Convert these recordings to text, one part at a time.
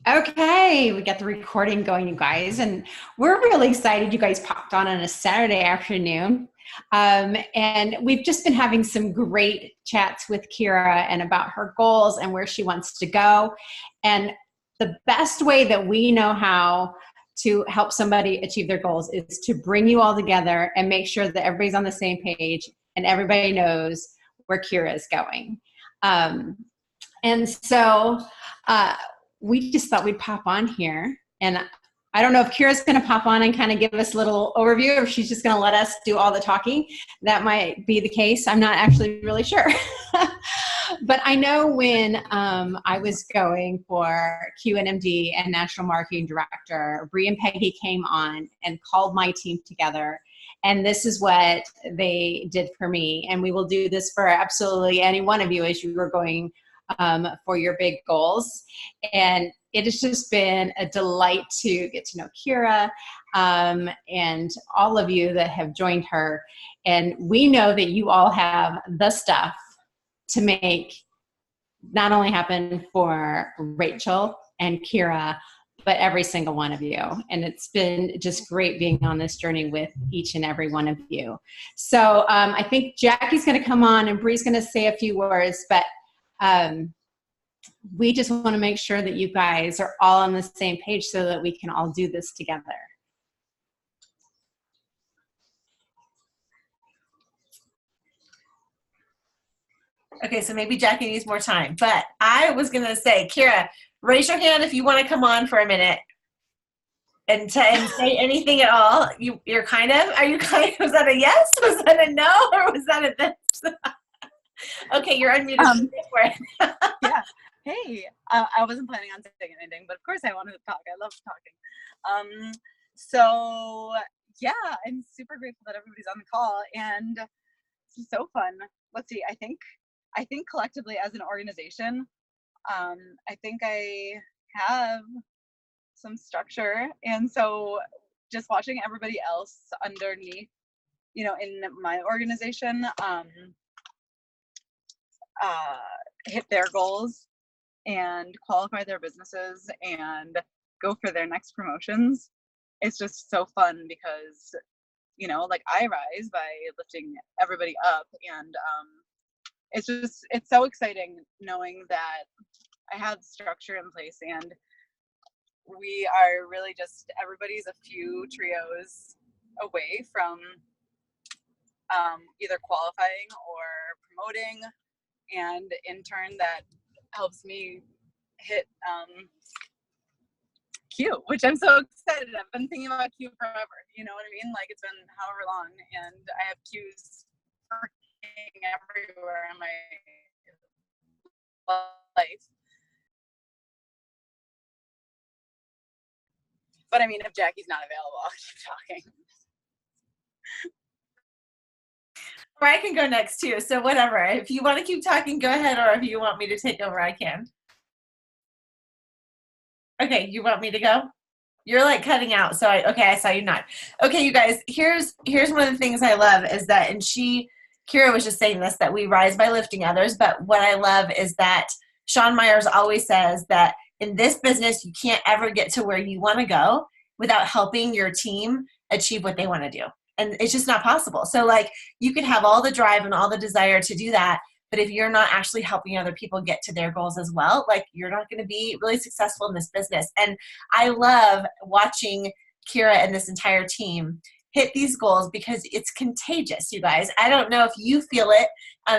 Okay, we got the recording going, you guys, and we're really excited you guys popped on a Saturday afternoon. And we've just been having some great chats with Kiera and about her goals and where she wants to go. And the best way that we know how to help somebody achieve their goals is to bring you all together and make sure that everybody's on the same page and everybody knows where Kiera is going. Um, and so, uh, we just thought we'd pop on here. And I don't know if Kiera's going to pop on and kind of give us a little overview, or if she's just going to let us do all the talking. That might be the case. I'm not actually really sure. But I know when I was going for QNMD and National Marketing Director, Bree and Peggy came on and called my team together. And this is what they did for me. And we will do this for absolutely any one of you as you are going for your big goals. And it has just been a delight to get to know Kiera and all of you that have joined her. And we know that you all have the stuff to make not only happen for Rachel and Kiera, but every single one of you. And it's been just great being on this journey with each and every one of you. So I think Jackie's going to come on and Bree's going to say a few words, but we just want to make sure that you guys are all on the same page so that we can all do this together. Okay, so maybe Jackie needs more time, but I was going to say, Kiera, raise your hand if you want to come on for a minute and say anything at all. Are you kind of, was that a yes? Was that a no? Or was that a this? Okay, you're unmuted. Yeah. Hey, I wasn't planning on saying anything, but of course I wanted to talk. I love talking. So yeah, I'm super grateful that everybody's on the call, and it's so fun. Let's see. I think collectively as an organization, I think I have some structure, and so just watching everybody else underneath, in my organization, hit their goals and qualify their businesses and go for their next promotions. It's just so fun because, like I rise by lifting everybody up, and it's so exciting knowing that I have structure in place, and we are really just, everybody's a few trios away from either qualifying or promoting, and in turn that helps me hit Q, which I'm so excited. I've been thinking about Q forever, you know what I mean? Like, it's been however long, and I have Q's working everywhere in my life. But I mean, if Jackie's not available, I'll keep talking. Or I can go next too, so whatever. If you want to keep talking, go ahead, or if you want me to take over, I can. Okay, you want me to go? You're like cutting out, so I saw you not. Okay, you guys, here's one of the things I love is that, and Kiera was just saying this, that we rise by lifting others, but what I love is that Sean Myers always says that in this business, you can't ever get to where you want to go without helping your team achieve what they want to do. And it's just not possible. So like, you could have all the drive and all the desire to do that, but if you're not actually helping other people get to their goals as well, like, you're not going to be really successful in this business. And I love watching Kiera and this entire team hit these goals because it's contagious, you guys. I don't know if you feel it.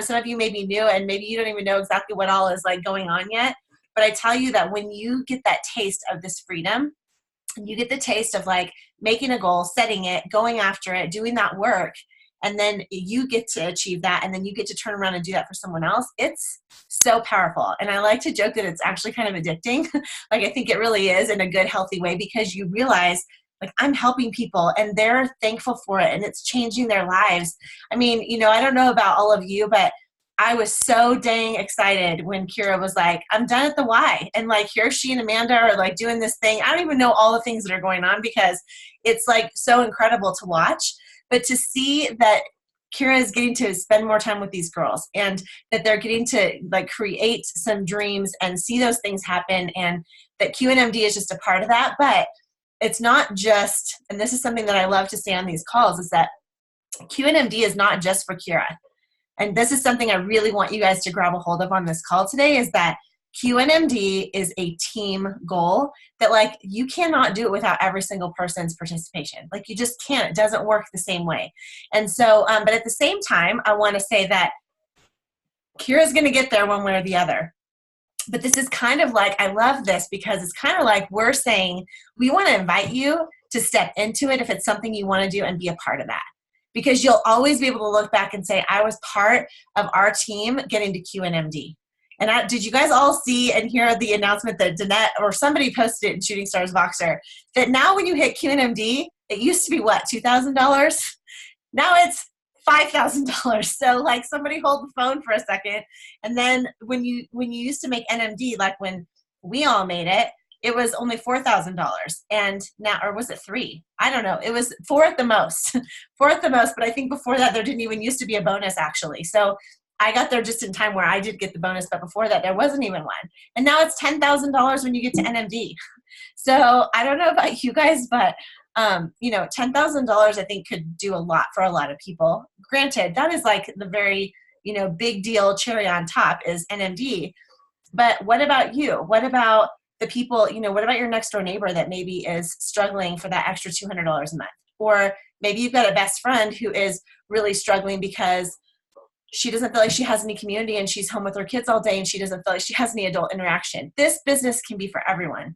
Some of you may be new and maybe you don't even know exactly what all is like going on yet. But I tell you that when you get that taste of this freedom, you get the taste of like making a goal, setting it, going after it, doing that work, and then you get to achieve that, and then you get to turn around and do that for someone else. It's so powerful. And I like to joke that it's actually kind of addicting. Like, I think it really is, in a good, healthy way, because you realize, like, I'm helping people and they're thankful for it and it's changing their lives. I mean, I don't know about all of you, but I was so dang excited when Kiera was like, I'm done at the Y. And like, here she and Amanda are like doing this thing. I don't even know all the things that are going on because it's like so incredible to watch. But to see that Kiera is getting to spend more time with these girls, and that they're getting to like create some dreams and see those things happen, and that QNMD is just a part of that. But it's not just, and this is something that I love to say on these calls, is that QNMD is not just for Kiera. And this is something I really want you guys to grab a hold of on this call today, is that QNMD is a team goal that like you cannot do it without every single person's participation. Like you just can't. It doesn't work the same way. And so, but at the same time, I want to say that Kiera's going to get there one way or the other. But this is kind of like, I love this because it's kind of like we're saying we want to invite you to step into it if it's something you want to do and be a part of that. Because you'll always be able to look back and say, I was part of our team getting to QNMD. And did you guys all see and hear the announcement that Danette or somebody posted it in Shooting Stars Voxer, that now when you hit QNMD, it used to be what, $2,000? Now it's $5,000. So like somebody hold the phone for a second. And then when you used to make NMD, like when we all made it, it was only $4,000. And now, or was it $3,000? I don't know. It was $4,000 at the most. $4,000 at the most. But I think before that, there didn't even used to be a bonus actually. So I got there just in time where I did get the bonus, but before that, there wasn't even one. And now it's $10,000 when you get to NMD. So I don't know about you guys, but you know, $10,000 I think could do a lot for a lot of people. Granted, that is like the very, you know, big deal cherry on top is NMD. But what about you? What about the people, you know, what about your next door neighbor that maybe is struggling for that extra $200 a month? Or maybe you've got a best friend who is really struggling because she doesn't feel like she has any community and she's home with her kids all day and she doesn't feel like she has any adult interaction. This business can be for everyone.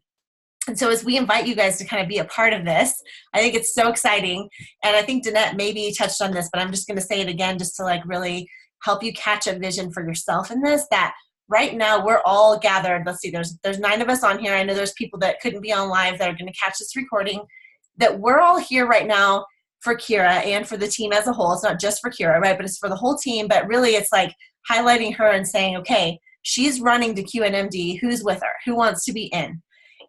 And so as we invite you guys to kind of be a part of this, I think it's so exciting. And I think Danette maybe touched on this, but I'm just going to say it again just to like really help you catch a vision for yourself in this, that right now we're all gathered. Let's see, there's 9 of us on here. I know there's people that couldn't be on live that are going to catch this recording, that we're all here right now for Kiera and for the team as a whole. It's not just for Kiera, right? But it's for the whole team. But really it's like highlighting her and saying, okay, she's running to QNMD. Who's with her? Who wants to be in?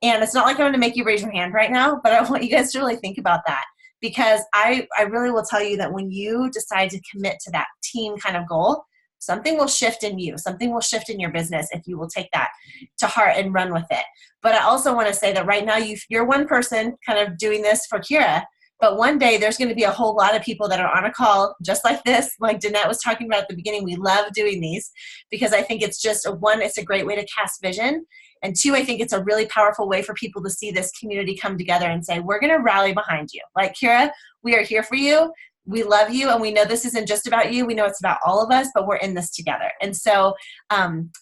And it's not like I'm going to make you raise your hand right now, but I want you guys to really think about that, because I really will tell you that when you decide to commit to that team kind of goal, something will shift in you. Something will shift in your business if you will take that to heart and run with it. But I also want to say that right now you're one person kind of doing this for Kiera, but one day there's going to be a whole lot of people that are on a call just like this, like Danette was talking about at the beginning. We love doing these because I think it's just it's a great way to cast vision. And 2, I think it's a really powerful way for people to see this community come together and say, we're going to rally behind you. Like, Kiera, we are here for you. We love you. And we know this isn't just about you. We know it's about all of us, but we're in this together. And so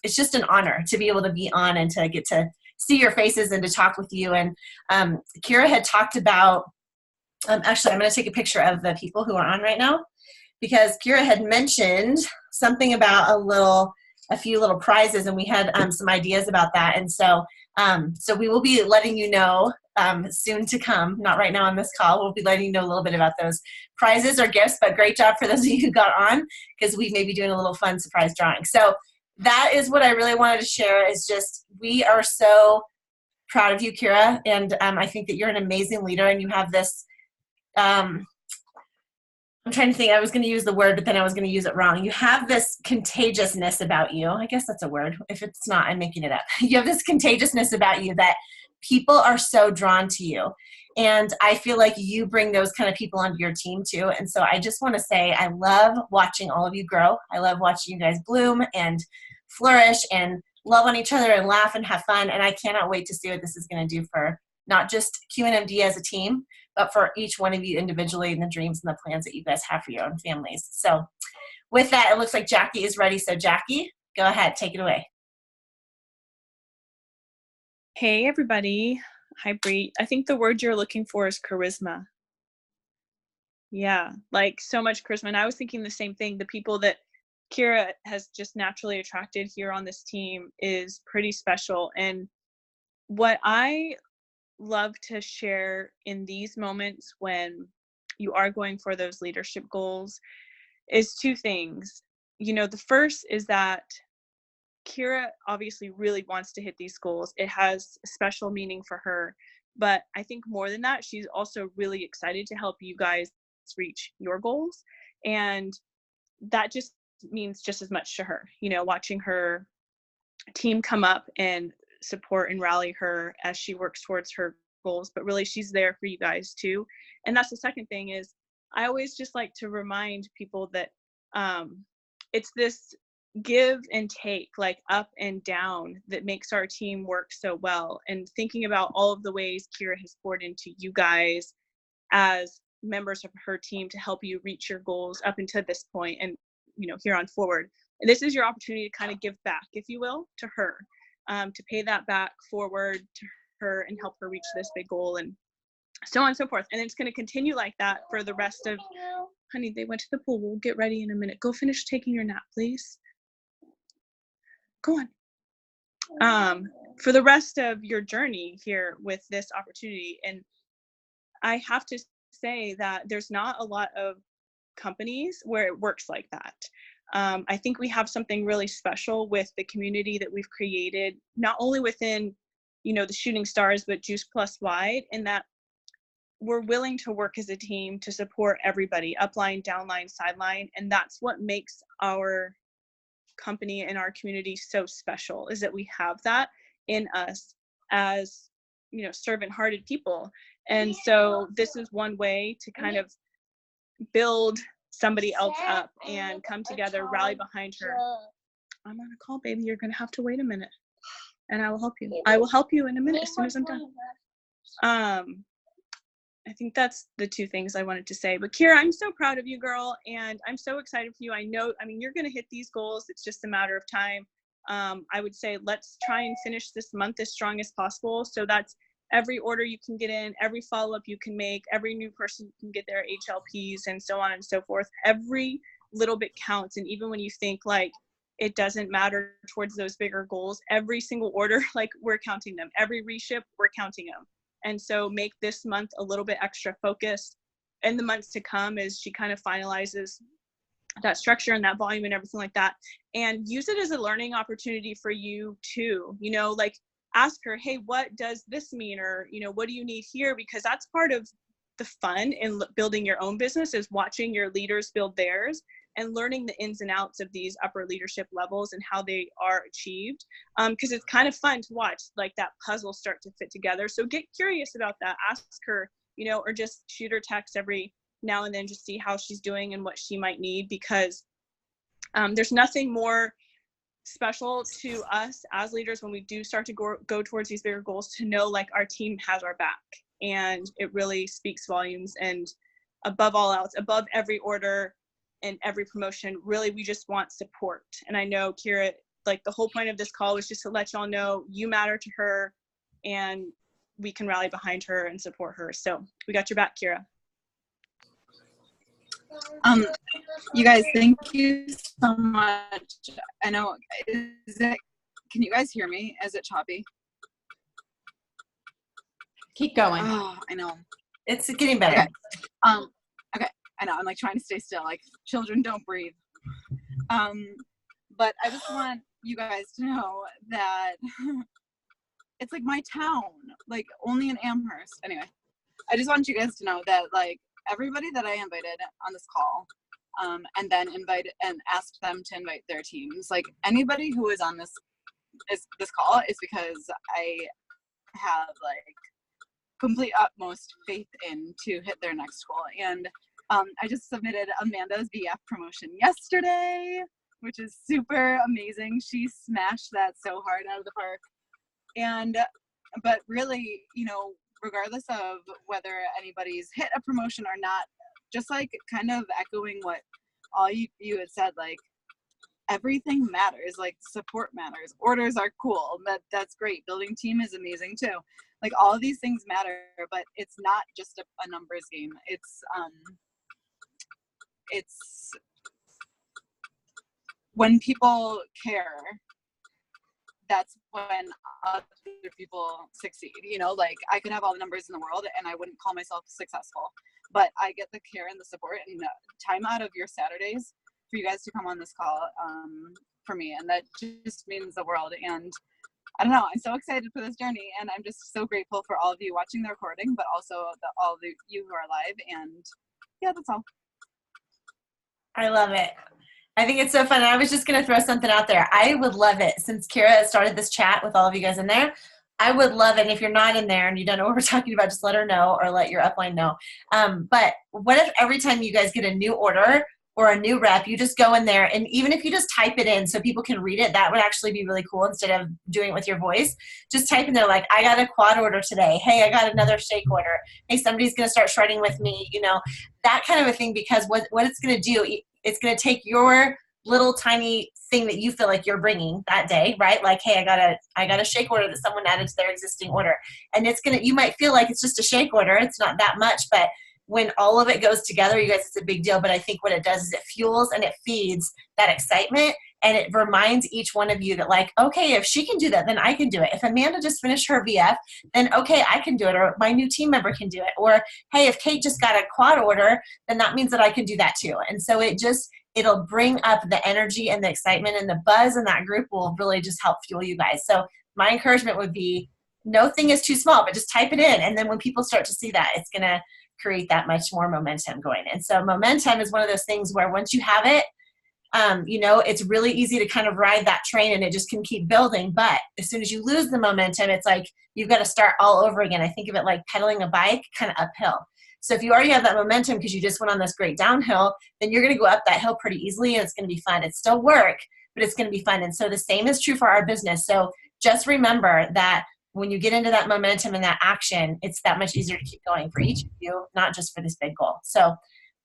it's just an honor to be able to be on and to get to see your faces and to talk with you. And Kiera had talked about, actually, I'm going to take a picture of the people who are on right now, because Kiera had mentioned something about a few little prizes, and we had some ideas about that. And so we will be letting you know soon to come, not right now on this call. We'll be letting you know a little bit about those prizes or gifts, but great job for those of you who got on, because we may be doing a little fun surprise drawing. So that is what I really wanted to share, is just we are so proud of you, Kiera, and I think that you're an amazing leader, and you have this I'm trying to think. I was going to use the word, but then I was going to use it wrong. You have this contagiousness about you. I guess that's a word. If it's not, I'm making it up. You have this contagiousness about you that people are so drawn to you. And I feel like you bring those kind of people onto your team too. And so I just want to say I love watching all of you grow. I love watching you guys bloom and flourish and love on each other and laugh and have fun. And I cannot wait to see what this is going to do for not just QNMD as a team, but for each one of you individually, and the dreams and the plans that you guys have for your own families. So with that, it looks like Jackie is ready. So Jackie, go ahead, take it away. Hey, everybody. Hi, Bree. I think the word you're looking for is charisma. Yeah, like so much charisma. And I was thinking the same thing. The people that Kiera has just naturally attracted here on this team is pretty special. And what I love to share in these moments when you are going for those leadership goals is 2 things. You know, the first is that Kiera obviously really wants to hit these goals. It has a special meaning for her, but I think more than that, she's also really excited to help you guys reach your goals. And that just means just as much to her, you know, watching her team come up and support and rally her as she works towards her goals. But really, she's there for you guys too. And that's the second thing is I always just like to remind people that it's this give and take, like up and down, that makes our team work so well. And thinking about all of the ways Kiera has poured into you guys as members of her team to help you reach your goals up until this point and, you know, here on forward. And this is your opportunity to kind of give back, if you will, to her, to pay that back forward to her and help her reach this big goal, and so on and so forth. And it's going to continue like that for the rest of, honey, they went to the pool. We'll get ready in a minute. Go finish taking your nap, please. Go on. For the rest of your journey here with this opportunity. And I have to say that there's not a lot of companies where it works like that. I think we have something really special with the community that we've created, not only within, you know, the Shooting Stars, but Juice Plus wide, in that we're willing to work as a team to support everybody, upline, downline, sideline. And that's what makes our company and our community so special, is that we have that in us as, you know, servant-hearted people. And so this is one way to kind of build somebody else up and come together, rally behind her. I'm on a call, baby. You're going to have to wait a minute, and I will help you. I will help you in a minute as soon as I'm done. I think that's the two things I wanted to say. But Kiera, I'm so proud of you, girl, and I'm so excited for you. I know, I mean, you're going to hit these goals. It's just a matter of time. I would say let's try and finish this month as strong as possible. So that's every order you can get in, every follow-up you can make, every new person you can get their HLPs, and so on and so forth. Every little bit counts. And even when you think like it doesn't matter towards those bigger goals, every single order, like we're counting them. Every reship, we're counting them. And so make this month a little bit extra focused in the months to come as she kind of finalizes that structure and that volume and everything like that. And use it as a learning opportunity for you too. You know, like ask her, hey, what does this mean? Or, you know, what do you need here? Because that's part of the fun in building your own business, is watching your leaders build theirs and learning the ins and outs of these upper leadership levels and how they are achieved. Because it's kind of fun to watch like that puzzle start to fit together. So get curious about that. Ask her, you know, or just shoot her text every now and then, just see how she's doing and what she might need, because there's nothing more special to us as leaders when we do start to go towards these bigger goals, to know like our team has our back, and it really speaks volumes. And above all else, above every order and every promotion, really we just want support. And I know Kiera, like the whole point of this call was just to let y'all know you matter to her and we can rally behind her and support her. So we got your back, Kiera. You guys, thank you so much. I know, can you guys hear me? Is it choppy? Keep going. Oh, I know. It's getting better. Okay. Okay. I know. I'm like trying to stay still. Like children don't breathe. But I just want you guys to know that it's like my town, like only in Amherst. Anyway, I just want you guys to know that like everybody that I invited on this call, and then invited and asked them to invite their teams, like anybody who is on this call is because I have like complete utmost faith in to hit their next goal. And I just submitted Amanda's BF promotion yesterday, which is super amazing. She smashed that so hard out of the park. And but really, you know, regardless of whether anybody's hit a promotion or not, just like kind of echoing what all you had said, like everything matters, like support matters, orders are cool, that's great, building team is amazing too, like all of these things matter, but it's not just a numbers game. It's when people care, that's when other people succeed. You know, like I could have all the numbers in the world and I wouldn't call myself successful, but I get the care and the support and time out of your Saturdays for you guys to come on this call for me, and that just means the world. And I don't know, I'm so excited for this journey, and I'm just so grateful for all of you watching the recording, but also all of you who are live. And yeah, that's all. I love it. I think it's so fun. I was just going to throw something out there. I would love it, since Kiera started this chat with all of you guys in there. I would love it. And if you're not in there and you don't know what we're talking about, just let her know or let your upline know. But what if every time you guys get a new order or a new rep, you just go in there, and even if you just type it in so people can read it, that would actually be really cool instead of doing it with your voice. Just type in there like, I got a quad order today. Hey, I got another shake order. Hey, somebody's going to start shredding with me, you know, that kind of a thing, because what it's going to do, it's going to take your little tiny thing that you feel like you're bringing that day, right? Like, hey, I got a shake order that someone added to their existing order. And it's going to, you might feel like it's just a shake order. It's not that much, but when all of it goes together, you guys, it's a big deal. But I think what it does is it fuels and it feeds that excitement, and it reminds each one of you that, like, okay, if she can do that, then I can do it. If Amanda just finished her VF, then okay, I can do it, or my new team member can do it. Or, hey, if Kate just got a quad order, then that means that I can do that too. And so it'll bring up the energy and the excitement, and the buzz in that group will really just help fuel you guys. So my encouragement would be, no thing is too small, but just type it in. And then when people start to see that, it's going to create that much more momentum going. And so momentum is one of those things where once you have it, you know, it's really easy to kind of ride that train and it just can keep building. But as soon as you lose the momentum, it's like you've got to start all over again. I think of it like pedaling a bike kind of uphill. So if you already have that momentum because you just went on this great downhill, then you're going to go up that hill pretty easily, and it's going to be fun. It's still work, but it's going to be fun. And so the same is true for our business. So just remember that when you get into that momentum and that action, it's that much easier to keep going for each of you, not just for this big goal. So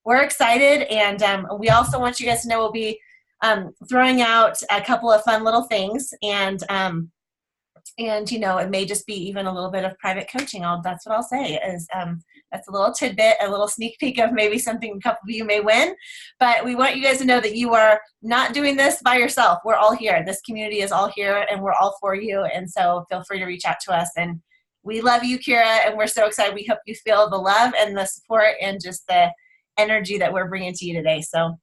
we're excited, and we also want you guys to know we'll be throwing out a couple of fun little things, and you know, it may just be even a little bit of private coaching. That's what I'll say is that's a little tidbit, a little sneak peek of maybe something a couple of you may win. But we want you guys to know that you are not doing this by yourself. We're all here. This community is all here, and we're all for you. And so feel free to reach out to us. And we love you, Kiera, and we're so excited. We hope you feel the love and the support and just the energy that we're bringing to you today. So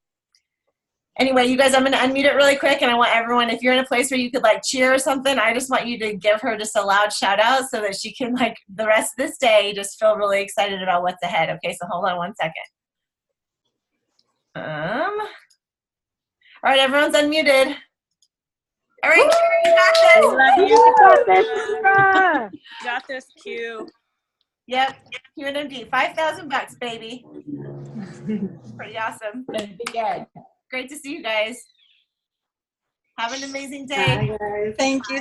anyway, you guys, I'm going to unmute it really quick, and I want everyone, if you're in a place where you could like cheer or something, I just want you to give her just a loud shout out so that she can, like, the rest of this day just feel really excited about what's ahead. Okay, so hold on one second. All right, everyone's unmuted. All right, Kiera, you got this. Love you. Got this. Got this, Q. Yep, QNMD, $5,000, baby. Pretty awesome. That'd be good. Great to see you guys. Have an amazing day. Bye, guys. Thank you.